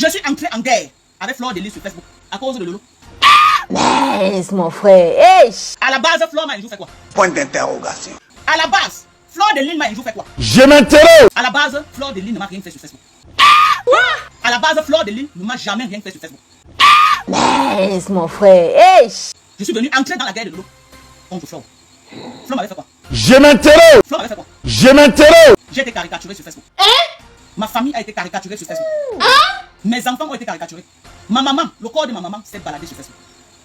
Je suis entré en guerre avec Fleur de Lys sur Facebook à cause de Lolo. Laisse mon frère. Hey. À la base, Fleur m'a un jour fait quoi? Point d'interrogation. À la base, Fleur de Lys m'a un jour fait quoi? Je m'intéresse. À la base, Fleur de Lys ne m'a rien fait sur Facebook. À la base, Fleur de Lys ne m'a jamais rien fait sur Facebook. Laisse mon frère. Hey. Je suis venu entrer dans la guerre de Lolo contre Fleur. Fleur m'avait fait quoi? Je m'intéresse. Fleur m'avait fait quoi? Je m'intéresse. J'ai été caricaturé sur Facebook. Ma famille a été caricaturée sur Facebook. Mes enfants ont été caricaturés. Ma maman, le corps de ma maman s'est baladé sur Facebook.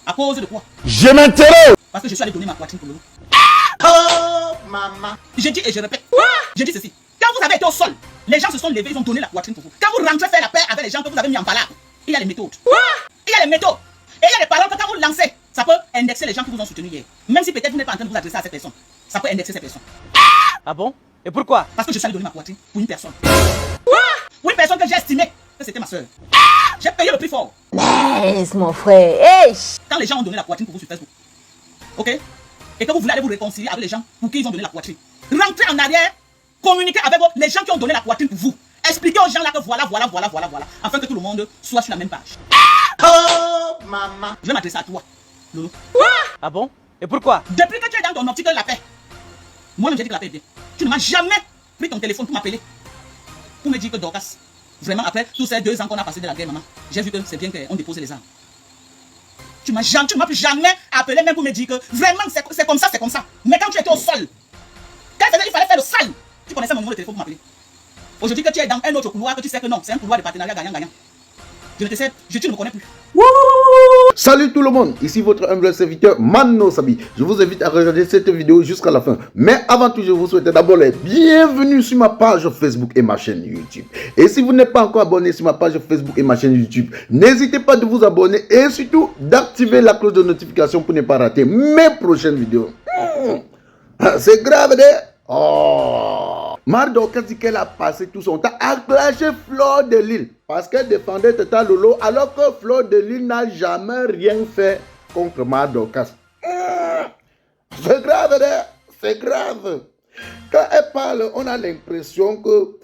À cause de quoi? Je m'intéresse. Parce que je suis allé donner ma poitrine pour Lolo. Oh, maman. J'ai dit et je répète. J'ai dit ceci. Quand vous avez été au sol, les gens se sont levés, ils ont donné la poitrine pour vous. Quand vous rentrez faire la paix avec les gens que vous avez mis en balade, il y a les méthodes. Il y a les méthodes. Et il y a des paroles que quand vous lancez, ça peut indexer les gens qui vous ont soutenu hier. Même si peut-être vous n'êtes pas en train de vous adresser à cette personne, ça peut indexer ces personnes. Ah bon? Et pourquoi? Parce que je suis allé donner ma poitrine pour une personne. Une personne que j'ai estimée que c'était ma soeur. J'ai payé le prix fort. Laisse mon frère. Hey. Quand les gens ont donné la poitrine pour vous sur Facebook, ok? Et que vous voulez aller vous réconcilier avec les gens pour qui ils ont donné la poitrine, rentrez en arrière, communiquez avec les gens qui ont donné la poitrine pour vous. Expliquez aux gens là que voilà, afin que tout le monde soit sur la même page. Oh, maman. Je vais m'adresser à toi, Lolo. Ah bon? Et pourquoi? Depuis que tu es dans ton optique de la paix, moi-même j'ai dit que la paix est bien. Tu ne m'as jamais pris ton téléphone pour m'appeler, pour me dire que Dorcas, vraiment après tous ces 2 ans qu'on a passé de la guerre, maman, j'ai vu que c'est bien qu'on dépose les armes. Tu ne m'as plus jamais appelé même pour me dire que vraiment c'est comme ça, c'est comme ça. Mais quand tu étais au sol, quand il fallait faire le sale, tu connaissais mon numéro de téléphone pour m'appeler. Aujourd'hui que tu es dans un autre couloir, que tu sais que non, c'est un couloir de partenariat gagnant-gagnant. Je ne te sais, tu ne me connais plus. Salut tout le monde, ici votre humble serviteur Mano Sabi. Je vous invite à regarder cette vidéo jusqu'à la fin. Mais avant tout, je vous souhaite d'abord la bienvenue sur ma page Facebook et ma chaîne YouTube. Et si vous n'êtes pas encore abonné sur ma page Facebook et ma chaîne YouTube, n'hésitez pas de vous abonner et surtout d'activer la cloche de notification pour ne pas rater mes prochaines vidéos. C'est grave, oh. Dorcas dit qu'elle a passé tout son temps à clasher Fleur de Lys parce qu'elle défendait Tata Lolo alors que Fleur de Lys n'a jamais rien fait contre Dorcas. C'est grave, c'est grave. Quand elle parle, on a l'impression que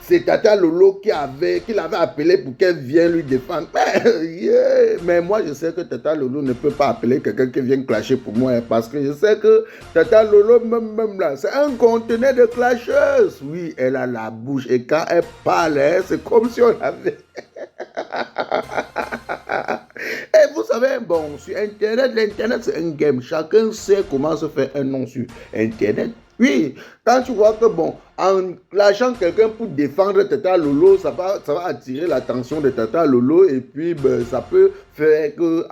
c'est Tata Lolo qui l'avait appelé pour qu'elle vienne lui défendre. Mais moi, je sais que Tata Lolo ne peut pas appeler quelqu'un qui vient clasher pour moi. Parce que je sais que Tata Lolo, même là, c'est un conteneur de clasheuse. Oui, elle a la bouche. Et quand elle parle, c'est comme si on avait... Et vous savez, bon, sur Internet, l'Internet, c'est un game. Chacun sait comment se faire un nom sur Internet. Oui, quand tu vois que, bon, en clashant quelqu'un pour défendre Tata Lolo, ça va attirer l'attention de Tata Lolo et puis ben, ça peut faire que,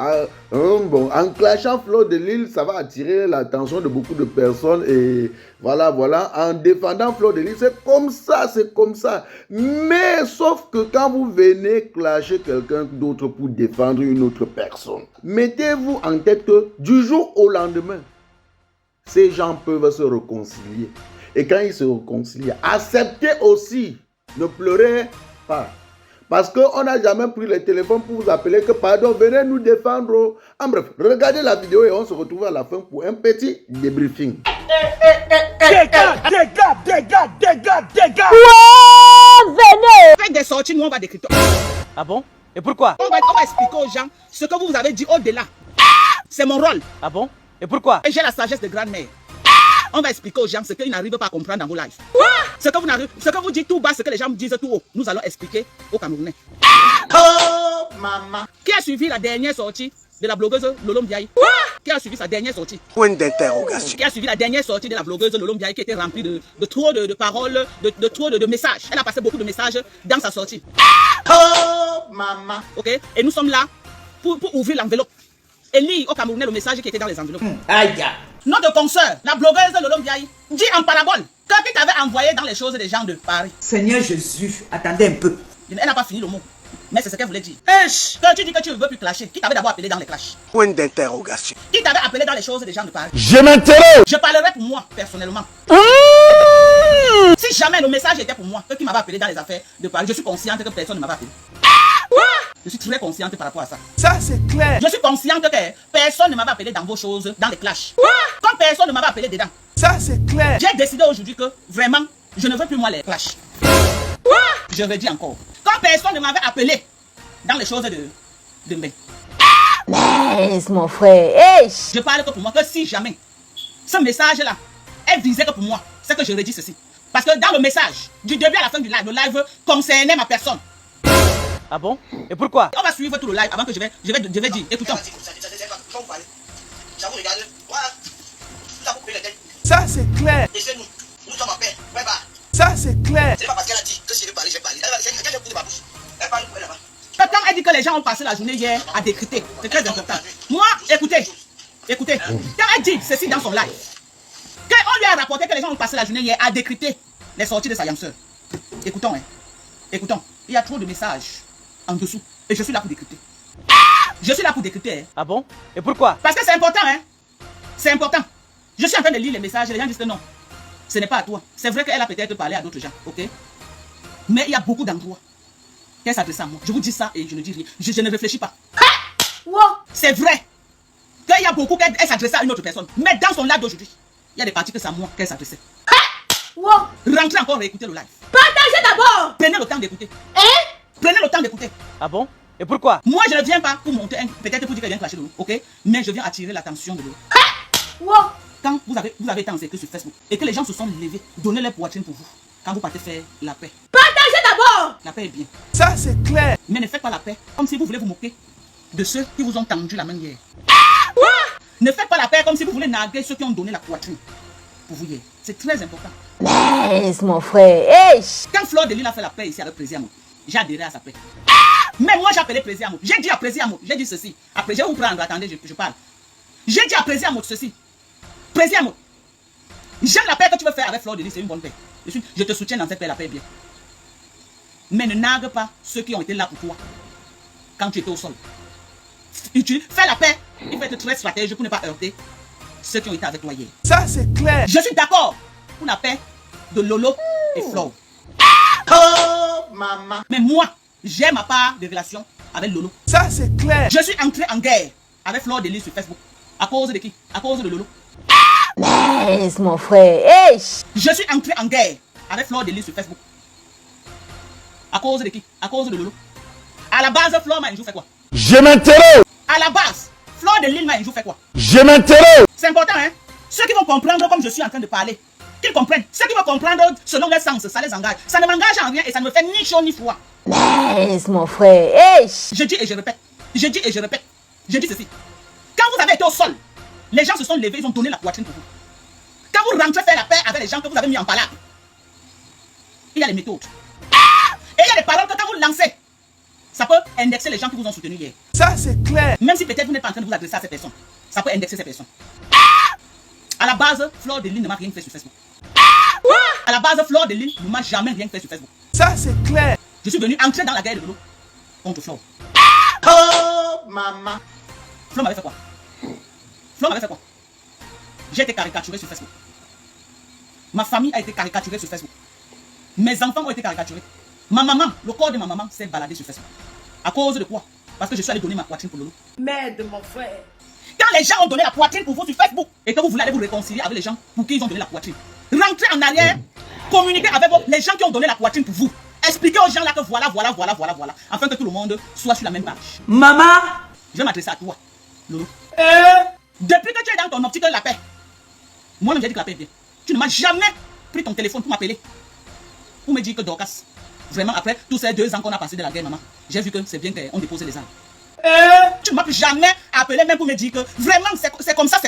bon, en clashant Fleur de Lys, ça va attirer l'attention de beaucoup de personnes et voilà, en défendant Fleur de Lys, c'est comme ça. Mais sauf que quand vous venez clasher quelqu'un d'autre pour défendre une autre personne, mettez-vous en tête que du jour au lendemain, ces gens peuvent se réconcilier. Et quand ils se réconcilient, acceptez aussi, ne pleurez pas. Parce qu'on n'a jamais pris le téléphone pour vous appeler que pardon, venez nous défendre. En bref, regardez la vidéo et on se retrouve à la fin pour un petit débriefing. Ouais, venez. Faites des sorties, nous on va décrypter. Ah bon? Et pourquoi? On va expliquer aux gens ce que vous avez dit au-delà. C'est mon rôle. Ah bon? Et pourquoi? Et j'ai la sagesse de grand-mère. On va expliquer aux gens ce qu'ils n'arrivent pas à comprendre dans vos lives. Ce que vous dites tout bas, ce que les gens me disent tout haut, nous allons expliquer aux Camerounais. Oh, maman. Qui a suivi la dernière sortie de la blogueuse Lolo Mbiaye? Qui a suivi sa dernière sortie? Point d'interrogation. Qui a suivi la dernière sortie de la blogueuse Lolo Mbiaye qui était remplie de trop de paroles, de trop de messages. Elle a passé beaucoup de messages dans sa sortie. Oh, maman. Ok? Et nous sommes là pour ouvrir l'enveloppe et lire au Camerounais le message qui était dans les enveloppes. Aïe. Notre consoeur, la blogueuse Lolo Mbiaye, dit en parabole que qui t'avait envoyé dans les choses des gens de Paris. Seigneur Jésus, attendez un peu. Elle n'a pas fini le mot, mais c'est ce qu'elle voulait dire. Quand tu dis que tu ne veux plus clasher, qui t'avait d'abord appelé dans les clashs? Point d'interrogation. Qui t'avait appelé dans les choses des gens de Paris? Je m'intéresse. Je parlerai pour moi, personnellement. Si jamais le message était pour moi, que qui m'avait appelé dans les affaires de Paris, je suis consciente que personne ne m'avait appelé. Je suis très consciente par rapport à ça. Ça, c'est clair. Je suis consciente que personne ne m'avait appelé dans vos choses, dans les clashs. Comme personne ne m'avait appelé dedans. Ça, c'est clair. J'ai décidé aujourd'hui que, vraiment, je ne veux plus moi les clashs. Je vais dire encore. Quand personne ne m'avait appelé dans les choses de Mbeng. Mince, mon frère. Hey. Je parle que pour moi, que si jamais ce message-là est visé que pour moi, c'est que je redis ceci. Parce que dans le message, du début à la fin du live, le live concernait ma personne. Ah bon? Et pourquoi? On va suivre tout le live avant que je vais dire. Écoutons. Ça c'est clair. Ça c'est clair. Quand elle dit que les gens ont passé la journée hier à décrypter, c'est très important. Moi, écoutez. Quand elle dit ceci dans son live, quand on lui a rapporté que les gens ont passé la journée hier à décrypter les sorties de sa yam sœur. Écoutons. Il y a trop de messages en dessous. Et je suis là pour décrypter. Je suis là pour décrypter. Ah bon? Et pourquoi? Parce que c'est important, C'est important. Je suis en train de lire les messages et les gens disent que non, ce n'est pas à toi. C'est vrai qu'elle a peut-être parlé à d'autres gens, ok? Mais il y a beaucoup d'endroits qu'elle s'adresse à moi. Je vous dis ça et je ne dis rien. Je ne réfléchis pas. C'est vrai qu'il y a beaucoup qu'elle s'adressait à une autre personne. Mais dans son live d'aujourd'hui, il y a des parties que c'est à moi qu'elle s'adressait. Rentrez encore et écoutez le live. Partagez d'abord. Prenez le temps d'écouter. Prenez le temps d'écouter. Ah bon? Et pourquoi? Moi, je ne viens pas pour monter, peut-être pour dire qu'elle vient clasher de l'eau, ok? Mais je viens attirer l'attention de l'eau. Quand vous avez été en sécurité sur Facebook et que les gens se sont levés, donnez leur poitrine pour vous. Quand vous partez faire la paix. Partagez d'abord. La paix est bien. Ça c'est clair. Mais ne faites pas la paix comme si vous voulez vous moquer de ceux qui vous ont tendu la main hier. Ne faites pas la paix comme si vous voulez narguer ceux qui ont donné la poitrine pour vous hier. C'est très important. Mince, mon frère. Hey. Quand Fleur de Lille a fait la paix ici avec Plaisir Amour, j'ai adhéré à sa paix. Mais moi j'ai appelé Plaisir Amour. J'ai dit à Plaisir Amour, j'ai dit ceci. Après, je vais vous prendre, attendez, je parle. J'ai dit à Plaisir Amour ceci. Plaisir Amour, j'aime la paix que tu veux faire avec Fleur de Lille, c'est une bonne paix. Je te soutiens dans cette paix, la paix est bien. Mais ne nargue pas ceux qui ont été là pour toi quand tu étais au sol. Fais la paix, il faut être très stratège pour ne pas heurter ceux qui ont été avec toi hier. Ça c'est clair. Je suis d'accord pour la paix de Lolo et Flo. Oh, maman. Mais moi, j'ai ma part de relation avec Lolo. Ça c'est clair. Je suis entré en guerre avec Fleur de Lille sur Facebook. À cause de qui? À cause de Lolo. Mince, mon frère. Hey. Je suis entré en guerre avec Fleur de Lille sur Facebook. À cause de qui? À cause de Lolo. À la base, Fleur m'a un jour fait quoi? Je m'interroge. À la base, Fleur de Lille m'a un jour fait quoi? Je m'interroge. C'est important, Ceux qui vont comprendre comme je suis en train de parler, qu'ils comprennent. Ceux qui vont comprendre selon leur sens, ça les engage. Ça ne m'engage en rien et ça ne me fait ni chaud ni froid. Mince, mon frère. Hey. Je dis et je répète. Je dis et je répète. Je dis ceci. Quand vous avez été au sol, les gens se sont levés, ils ont donné la poitrine pour vous. Quand vous rentrez faire la paix avec les gens que vous avez mis en palade, il y a les méthodes. Et il y a les paroles que quand vous lancez, ça peut indexer les gens qui vous ont soutenu hier. Ça c'est clair. Même si peut-être vous n'êtes pas en train de vous adresser à ces personnes, ça peut indexer ces personnes. À la base, Fleur de Lille ne m'a rien fait sur Facebook. À la base, Fleur de Lille ne m'a jamais rien fait sur Facebook. Ça c'est clair. Je suis venu entrer dans la guerre de Lolo contre Fleur. Oh, maman. Fleur m'avait fait quoi? Fleur m'avait fait quoi? J'ai été caricaturé sur Facebook. Ma famille a été caricaturée sur Facebook. Mes enfants ont été caricaturés. Ma maman, le corps de ma maman s'est baladé sur Facebook. À cause de quoi? Parce que je suis allé donner ma poitrine pour Lolo. Merde mon frère. Quand les gens ont donné la poitrine pour vous sur Facebook et que vous voulez aller vous réconcilier avec les gens pour qui ils ont donné la poitrine, rentrez en arrière, communiquez avec les gens qui ont donné la poitrine pour vous. Expliquez aux gens là que voilà, afin que tout le monde soit sur la même page. Maman. Je vais m'adresser à toi, Lolo. Depuis que tu es dans ton optique de la paix, moi-même j'ai dit que la paix est bien. Tu ne m'as jamais pris ton téléphone pour m'appeler, pour me dire que Dorcas, vraiment après tous ces 2 ans qu'on a passé de la guerre, maman, j'ai vu que c'est bien qu'on dépose les armes. Tu ne m'as plus jamais appelé même pour me dire que vraiment c'est comme ça.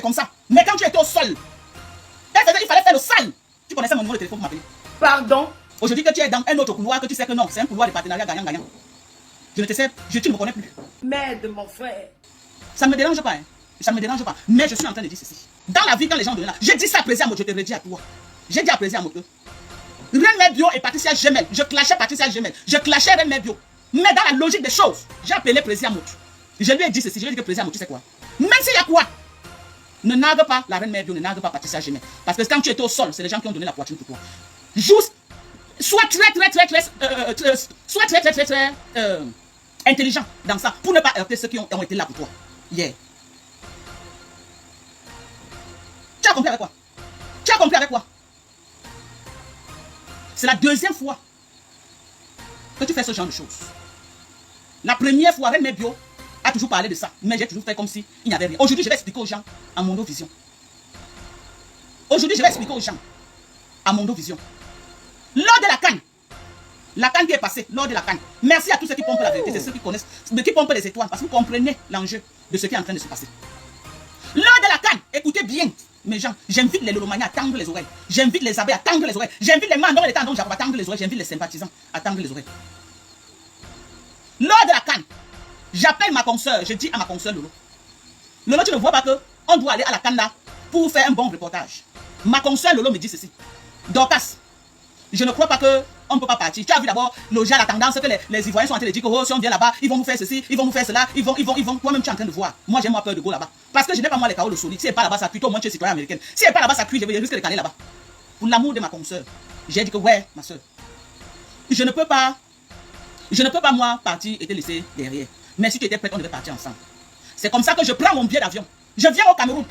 Mais quand tu étais au sol, il fallait faire le sale. Tu connaissais mon numéro de téléphone pour m'appeler. Pardon. Aujourd'hui que tu es dans un autre couloir, que tu sais que non, c'est un couloir de partenariat gagnant-gagnant. Tu ne me connais plus. Merde mon frère. Ça ne me dérange pas, Ça ne me dérange pas. Mais je suis en train de dire ceci. Dans la vie, quand les gens donnent là, j'ai dit ça à Plaisir Amour, je te redis à toi. J'ai dit à Plaisir Amour que Reine Bio et Patricia Gemel, je clashais Patricia Gemel, je clashais Reine Bio. Mais dans la logique des choses, j'ai appelé Plaisir Amour. Je lui ai dit ceci, je lui ai dit que Plaisir Amour, tu sais quoi? Même s'il y a quoi? Ne nargue pas la Reine Bio, ne nargue pas Patricia Gemel. Parce que quand tu étais au sol, c'est les gens qui ont donné la poitrine pour toi. Juste, sois très intelligent dans ça pour ne pas heurter ceux qui ont été là pour toi. Yeah. Tu as compris avec quoi? Tu as compris avec quoi? C'est la 2e fois que tu fais ce genre de choses. La première fois, Reine Mère Bio a toujours parlé de ça. Mais j'ai toujours fait comme si il n'y avait rien. Aujourd'hui, je vais expliquer aux gens à Mondo Vision. Aujourd'hui, je vais expliquer aux gens à Mondo Vision. Lors de la canne qui est passée, lors de la canne, merci à tous ceux qui pompent la vérité, c'est ceux qui connaissent, qui pompent les étoiles, parce que vous comprenez l'enjeu de ce qui est en train de se passer. Lors de la canne, écoutez bien, mes gens, j'invite les lolomaniens à tendre les oreilles, j'invite les abbés à tendre les oreilles, j'invite les mandons et les tendons à tendre les oreilles, j'invite les sympathisants à tendre les oreilles. Lors de la canne, j'appelle ma consoeur, je dis à ma consoeur Lolo, Lolo, tu ne vois pas que on doit aller à la canne là pour faire un bon reportage. Ma consoeur Lolo me dit ceci, Dorcas, je ne crois pas qu'on ne peut pas partir. Tu as vu d'abord, le gens, la tendance que les Ivoiriens sont en train de dire que oh, si on vient là-bas, ils vont nous faire ceci, ils vont nous faire cela, ils vont. Toi-même, tu es en train de voir. Moi, j'ai moins peur de go là-bas. Parce que je n'ai pas moi les carreaux de solide. Si elle n'est pas là-bas, ça cuit. Toi, moi, tu es citoyen américain. Si elle n'est pas là-bas, ça cuit. Je risque de caler là-bas. Pour l'amour de ma consoeur, j'ai dit que ouais, ma soeur, je ne peux pas, moi, partir et te laisser derrière. Mais si tu étais prête, on devait partir ensemble. C'est comme ça que je prends mon billet d'avion. Je viens au Cameroun.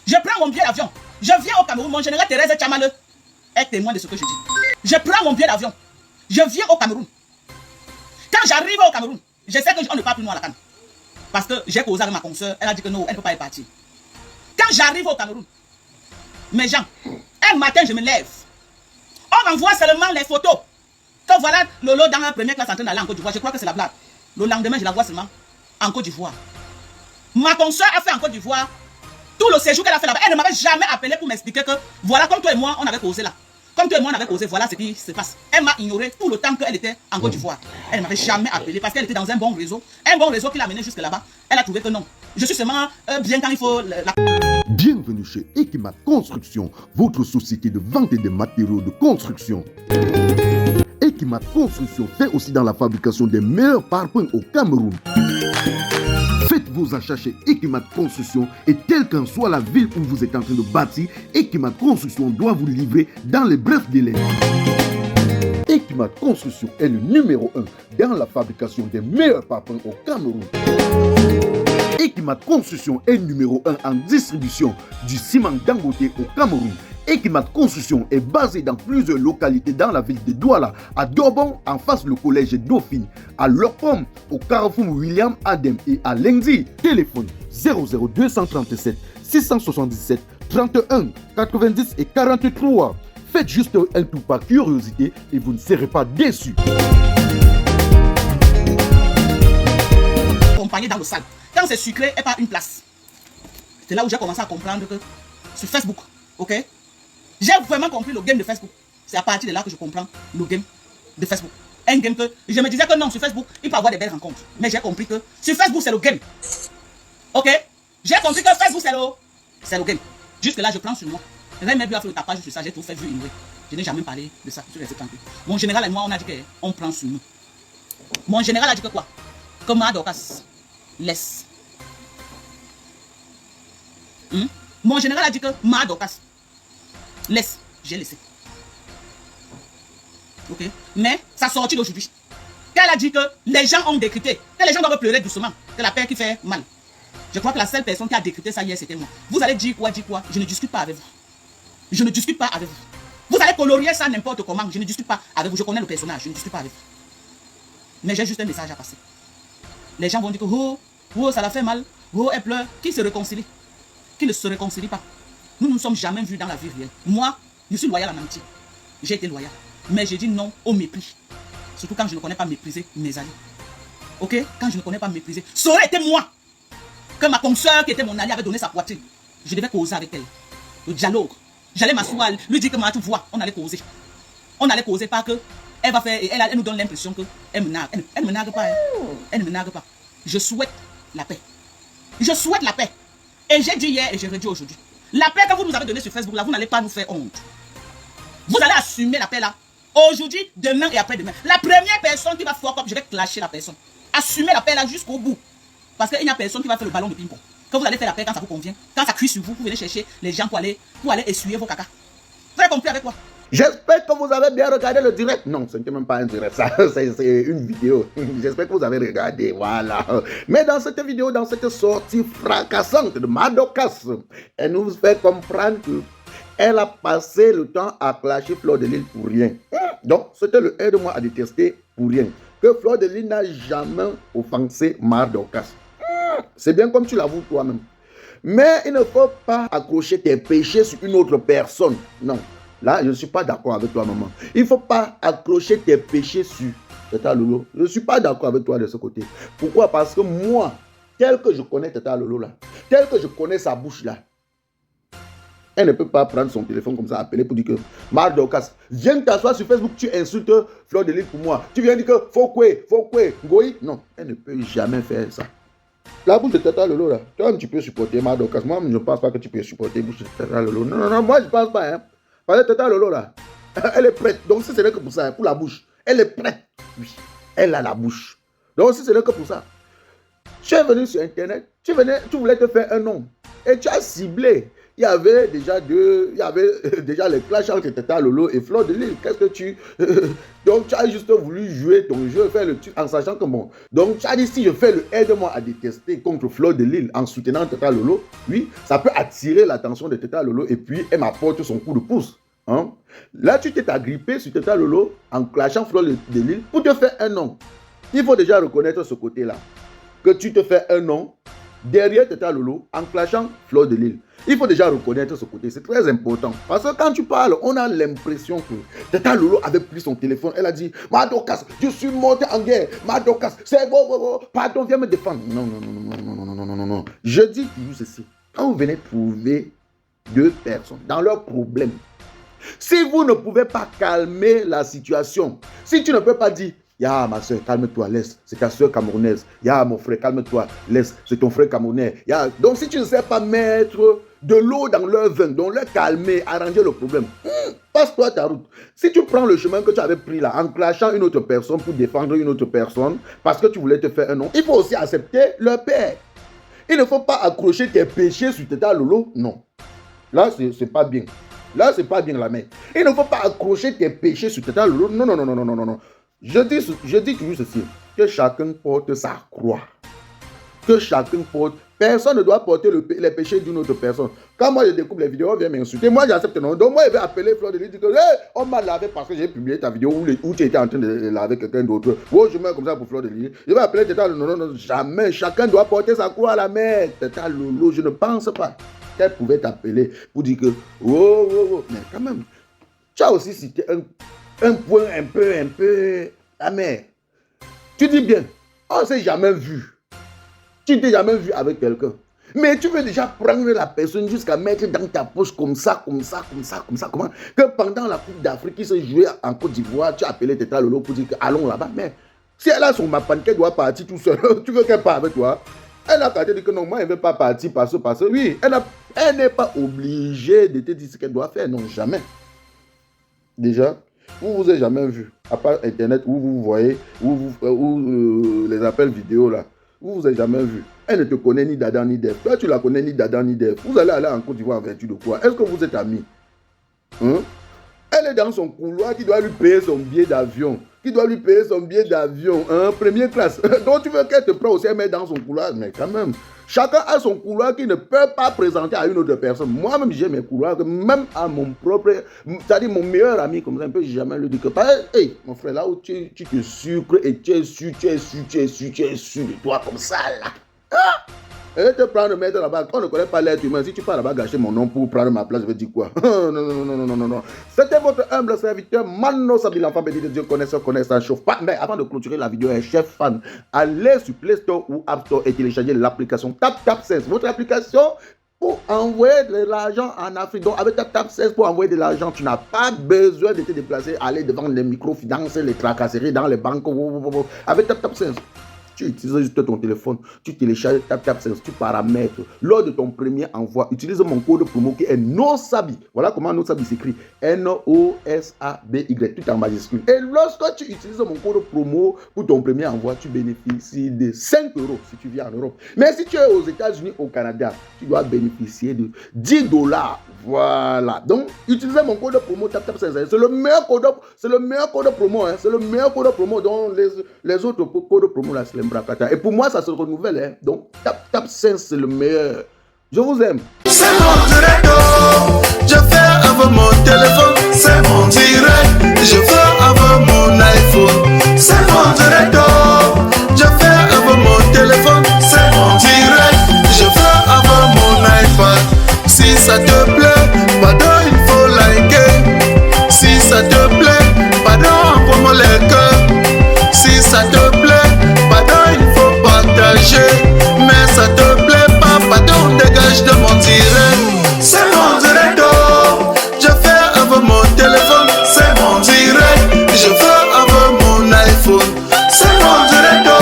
Je prends mon billet d'avion. Je viens au Cameroun. Mon général Thérèse Tchamale est témoin de ce que je dis. Je prends mon billet d'avion. Je viens au Cameroun. Quand j'arrive au Cameroun, je sais qu'on ne part plus moi à la canne. Parce que j'ai causé avec ma consoeur. Elle a dit que non, elle ne peut pas y partir. Quand j'arrive au Cameroun, mes gens, un matin je me lève. On m'envoie seulement les photos. Que voilà Lolo dans la première classe en train d'aller en Côte d'Ivoire. Je crois que c'est la blague. Le lendemain, je la vois seulement en Côte d'Ivoire. Ma consoeur a fait en Côte d'Ivoire tout le séjour qu'elle a fait là-bas. Elle ne m'avait jamais appelé pour m'expliquer que voilà, comme toi et moi, on avait causé là. Comme toi et moi, on avait causé, voilà ce qui se passe. Elle m'a ignoré tout le temps qu'elle était en Côte d'Ivoire. Elle ne m'avait jamais appelé parce qu'elle était dans un bon réseau. Un bon réseau qui l'a mené jusque là-bas. Elle a trouvé que non. Je suis seulement bien quand il faut la... Bienvenue chez Ekimat Construction, votre société de vente et de matériaux de construction. Ekimat Construction fait aussi dans la fabrication des meilleurs parpaings au Cameroun. Faites vos achats chez Ekimat Construction et quelle qu'en soit la ville où vous êtes en train de bâtir, Ekimat Construction doit vous livrer dans les brefs délais. Ekimat Construction est le numéro 1 dans la fabrication des meilleurs parpaings au Cameroun. Ekimat Construction est numéro 1 en distribution du ciment Dangote au Cameroun. Ekimat Construction est basé dans plusieurs localités dans la ville de Douala, à Dobon, en face du collège Dauphine, à Lopom, au Carrefour William Adem et à Lengzi. Téléphone 00237 677 31 90 et 43. Faites juste un tour par curiosité et vous ne serez pas déçus. Accompagné dans le salle. Quand c'est sucré et pas une place. C'est là où j'ai commencé à comprendre que sur Facebook, ok? J'ai vraiment compris le game de Facebook. C'est à partir de là que je comprends le game de Facebook. Un game que je me disais que non, sur Facebook, il peut y avoir des belles rencontres. Mais j'ai compris que sur Facebook, c'est le game. Ok? J'ai compris que Facebook, c'est le game. Jusque là, je prends sur moi. Reine Mère Bio a fait le tapage sur ça, j'ai tout fait, vu ignorer. Je n'ai jamais parlé de ça. Je suis resté tranquille. Mon général et moi, on a dit qu'on prend sur nous. Mon général a dit que quoi? Que ma Dorcas laisse. Mon général a dit que ma Dorcas laisse. J'ai laissé. Ok? Mais ça sortit d'aujourd'hui. Qu'elle a dit que les gens ont décrypté. Que les gens doivent pleurer doucement. Que la paix qui fait mal. Je crois que la seule personne qui a décrypté ça hier, c'était moi. Vous allez dire quoi? Je ne discute pas avec vous. Je ne discute pas avec vous. Vous allez colorier ça n'importe comment. Je ne discute pas avec vous. Je connais le personnage. Je ne discute pas avec vous. Mais j'ai juste un message à passer. Les gens vont dire que oh, ça l'a fait mal. Oh, elle pleure. Qui se réconcilie? Qui ne se réconcilie pas? Nous ne nous sommes jamais vus dans la vie réelle. Moi, je suis loyal à Nanti. J'ai été loyal. Mais j'ai dit non au mépris. Surtout quand je ne connais pas mépriser mes alliés. Ok? Quand je ne connais pas mépriser. Ça aurait été moi. Que ma consoeur qui était mon allié avait donné sa poitrine. Je devais causer avec elle. Le dialogue. J'allais m'asseoir, lui dire que tu vois, on allait causer. On allait causer pas que elle va faire, elle nous donne l'impression qu'elle me nargue. Elle ne me nargue pas. Elle ne me nargue pas. Je souhaite la paix. Je souhaite la paix. Et j'ai dit hier et je redis aujourd'hui. La paix que vous nous avez donnée sur Facebook, là, vous n'allez pas nous faire honte. Vous allez assumer la paix là. Aujourd'hui, demain et après-demain. La première personne qui va fuck up, je vais clasher la personne. Assumez la paix là jusqu'au bout. Parce qu'il n'y a personne qui va faire le ballon de ping-pong. Quand vous allez faire la paix, quand ça vous convient, quand ça cuit sur vous, vous venez chercher les gens pour aller essuyer vos caca. Vous avez compris avec quoi? J'espère que vous avez bien regardé le direct. Non, ce n'était même pas un direct, ça, c'est une vidéo. J'espère que vous avez regardé, voilà. Mais dans cette vidéo, dans cette sortie fracassante de Madocas, elle nous fait comprendre qu'elle a passé le temps à clasher Fleur de Lys pour rien. Donc, c'était le aide-moi à détester pour rien. que Fleur de Lys n'a jamais offensé Mar Dorcas. C'est bien comme tu l'avoues toi-même. Mais il ne faut pas accrocher tes péchés sur une autre personne. Non, là, je ne suis pas d'accord avec toi, maman. Il ne faut pas accrocher tes péchés sur Tata Lolo. Je ne suis pas d'accord avec toi de ce côté. Pourquoi? Parce que moi, tel que je connais Tata Lolo là, tel que je connais sa bouche là, elle ne peut pas prendre son téléphone comme ça, appeler pour dire que Mar Dorcas, viens t'asseoir sur Facebook, tu insultes Fleur de Lys pour moi. Tu viens dire que faut quoi, Goï. Non, elle ne peut jamais faire ça. La bouche de Tata Lolo là, toi-même tu peux supporter Mar Dorcas. Moi, je ne pense pas que tu peux supporter la bouche de Tata Lolo. Non, moi je ne pense pas. Hein. Parce que Tata Lolo là, elle est prête. Donc si ce n'est que pour ça, hein, pour la bouche, elle est prête. Oui, elle a la bouche. Donc si ce n'est que pour ça, tu es venu sur Internet, tu voulais te faire un nom. Et tu as ciblé. Il y avait déjà les clashs entre Tata Lolo et Fleur de Lys. Qu'est-ce que tu... Donc, tu as juste voulu jouer ton jeu, faire le truc en sachant que bon... Donc, tu as dit, si je fais le aide-moi à détester contre Fleur de Lys en soutenant Tata Lolo, oui, ça peut attirer l'attention de Tata Lolo et puis elle m'apporte son coup de pouce. Hein? Là, tu t'es agrippé sur Tata Lolo en clashant Fleur de Lys pour te faire un nom. Il faut déjà reconnaître ce côté-là. Que tu te fais un nom derrière Tata Lolo en clashant Fleur de Lys. Il faut déjà reconnaître ce côté, c'est très important. Parce que quand tu parles, on a l'impression que Tata Lolo avait pris son téléphone. Elle a dit, Mar Dorcas, je suis morte en guerre. Mar Dorcas, c'est bon, pardon, viens me défendre. Non. Je dis toujours ceci. Quand vous venez trouver deux personnes dans leurs problèmes, si vous ne pouvez pas calmer la situation, si tu ne peux pas dire, ya ma soeur, calme-toi, laisse, c'est ta soeur camerounaise. Ya mon frère, calme-toi, laisse, c'est ton frère camerounais. Donc si tu ne sais pas mettre de l'eau dans leur vin, donc leur calmer, arranger le problème, passe-toi ta route. Si tu prends le chemin que tu avais pris là, en clashant une autre personne pour défendre une autre personne, parce que tu voulais te faire un nom, il faut aussi accepter leur père. Il ne faut pas accrocher tes péchés sur Tata Lolo, non. Là, c'est pas bien. Là, c'est pas bien la main. Il ne faut pas accrocher tes péchés sur Tata Lolo, non. Je dis toujours ceci, que chacun porte sa croix. Que chacun porte. Personne ne doit porter les péchés d'une autre personne. Quand moi je découvre les vidéos, on vient m'insulter. Moi j'accepte non. Donc moi je vais appeler Fleur de Lys, dire que hey, on m'a lavé parce que j'ai publié ta vidéo où tu étais en train de laver quelqu'un d'autre. Oh, je mets comme ça pour Fleur de Lys. Je vais appeler Tata Lolo. Non, jamais. Chacun doit porter sa croix à la mer. Tata Lolo, je ne pense pas qu'elle pouvait t'appeler pour dire que oh. Mais quand même, tu as aussi cité un point un peu amer. Tu dis bien, on ne s'est jamais vu. Tu t'es jamais vu avec quelqu'un. Mais tu veux déjà prendre la personne jusqu'à mettre dans ta poche comme ça. Comment? Que pendant la Coupe d'Afrique qui se jouait en Côte d'Ivoire, tu as appelé Tata Lolo pour dire que allons là-bas. Mais si elle a son mapan qu'elle doit partir tout seul, tu veux qu'elle parte avec toi? Elle a qu'à te dire que non, moi elle ne veut pas partir parce que oui, elle n'est pas obligée de te dire ce qu'elle doit faire. Non, jamais. Déjà, vous êtes jamais vu, à part Internet où vous voyez, les appels vidéo là, vous êtes jamais vu. Elle ne te connaît ni d'Adam ni d'Ève. Toi, tu la connais ni d'Adam ni d'Ève. Vous allez aller en Côte d'Ivoire en vertu de quoi? Est-ce que vous êtes amis? Hein? Elle est dans son couloir qui doit lui payer son billet d'avion. Hein? Première classe. Donc tu veux qu'elle te prenne aussi, elle met dans son couloir. Mais quand même, chacun a son couloir qui ne peut pas présenter à une autre personne. Moi-même, j'ai mes couloirs, même à mon propre, c'est-à-dire mon meilleur ami, comme ça, un peu, j'ai jamais lui dit que, hey, mon frère, là où tu te sucres et tu es sûr de toi comme ça, là. Ah! Et te prendre, mettre là-bas, on ne connaît pas l'être humain. Si tu pars là-bas gâcher mon nom pour prendre ma place, je vais dire quoi? Non. C'était votre humble serviteur, Mano Sabi, l'enfant béni de Dieu, connaisseur, ça chauffe pas. Mais avant de clôturer la vidéo, un chef fan, allez sur Play Store ou App Store et téléchargez l'application TapTapSense. Votre application pour envoyer de l'argent en Afrique. Donc, avec TapTapSense, pour envoyer de l'argent, tu n'as pas besoin de te déplacer, aller devant les microfinances, les tracasseries dans les banques. Avec TapTapSense. Tu utilises juste ton téléphone, tu télécharges TapTapSense, tu paramètres. Lors de ton premier envoi, utilise mon code promo qui est NOSABI. Voilà comment NOSABI s'écrit. NOSABY, tout en majuscule. Et lorsque tu utilises mon code promo pour ton premier envoi, tu bénéficies de 5 € si tu vis en Europe. Mais si tu es aux États-Unis, au Canada, tu dois bénéficier de 10 $. Voilà. Donc, utilisez mon code promo TapTapSense. C'est le meilleur code promo. Hein. C'est le meilleur code promo. Donc, les autres codes promo, là, c'est les bracata. Et pour moi, ça se renouvelle. Hein. Donc, TapTapSense, c'est le meilleur. Je vous aime. C'est mon direct, je fais avec mon téléphone. C'est mon direct, je fais avec mon iPhone. C'est mon direct. ça te plaît, pardon, il faut liker. Si ça te plaît, pardon, envoie-moi les cœurs. Si ça te plaît, pardon, il faut partager. Mais ça te plaît pas, pardon, dégage de mon direct. C'est mon direct, oh. Je fais avec mon téléphone. C'est mon direct, je fais avec mon iPhone. C'est mon direct, oh.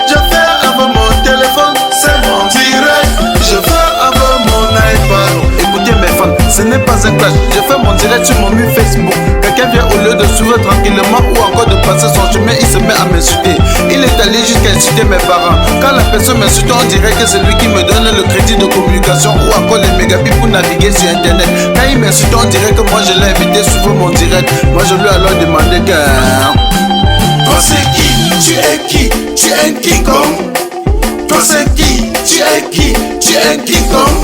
Je fais avec mon téléphone. C'est mon direct, je fais avec mon iPad. Écoutez mes fans, ce n'est pas un clash. Je fais mon direct sur mon mur Facebook. Quelqu'un vient au lieu de suivre tranquillement ou encore de passer son chemin, il se met à m'insulter. Il est allé jusqu'à insulter mes parents. Quand la personne m'insulte, on dirait que c'est lui qui me donne le crédit de communication ou encore les mégabits pour naviguer sur internet. Quand il m'insulte, on dirait que moi je l'ai invité sur mon direct. Moi je lui ai alors demandé que... Toi c'est qui? Tu es qui? Tu es un King Kong. Toi c'est qui? Tu es qui? Tu es un King Kong.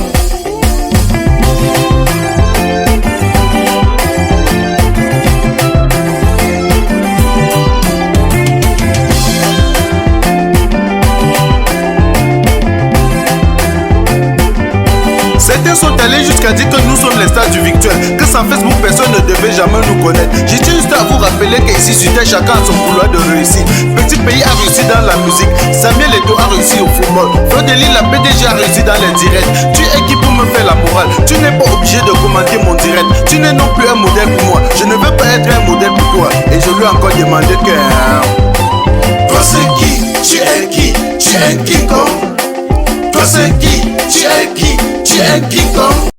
Certains sont allés jusqu'à dire que nous sommes les stars du virtuel, que sans Facebook personne ne devait jamais nous connaître. J'ai juste à vous rappeler qu'ici sur Terre chacun a son couloir de réussite. Petit pays a réussi dans la musique, Samuel Eto'o a réussi au football, Frodeli la PDG a réussi dans les directs. Tu es qui pour me faire la morale? Tu n'es pas obligé de commenter mon direct. Tu n'es non plus un modèle pour moi, je ne veux pas être un modèle pour toi. Et je lui ai encore demandé que... Toi c'est qui? Tu es qui? Tu es un King Kong. Toi c'est qui? Tu es qui? Tu es un King Kong.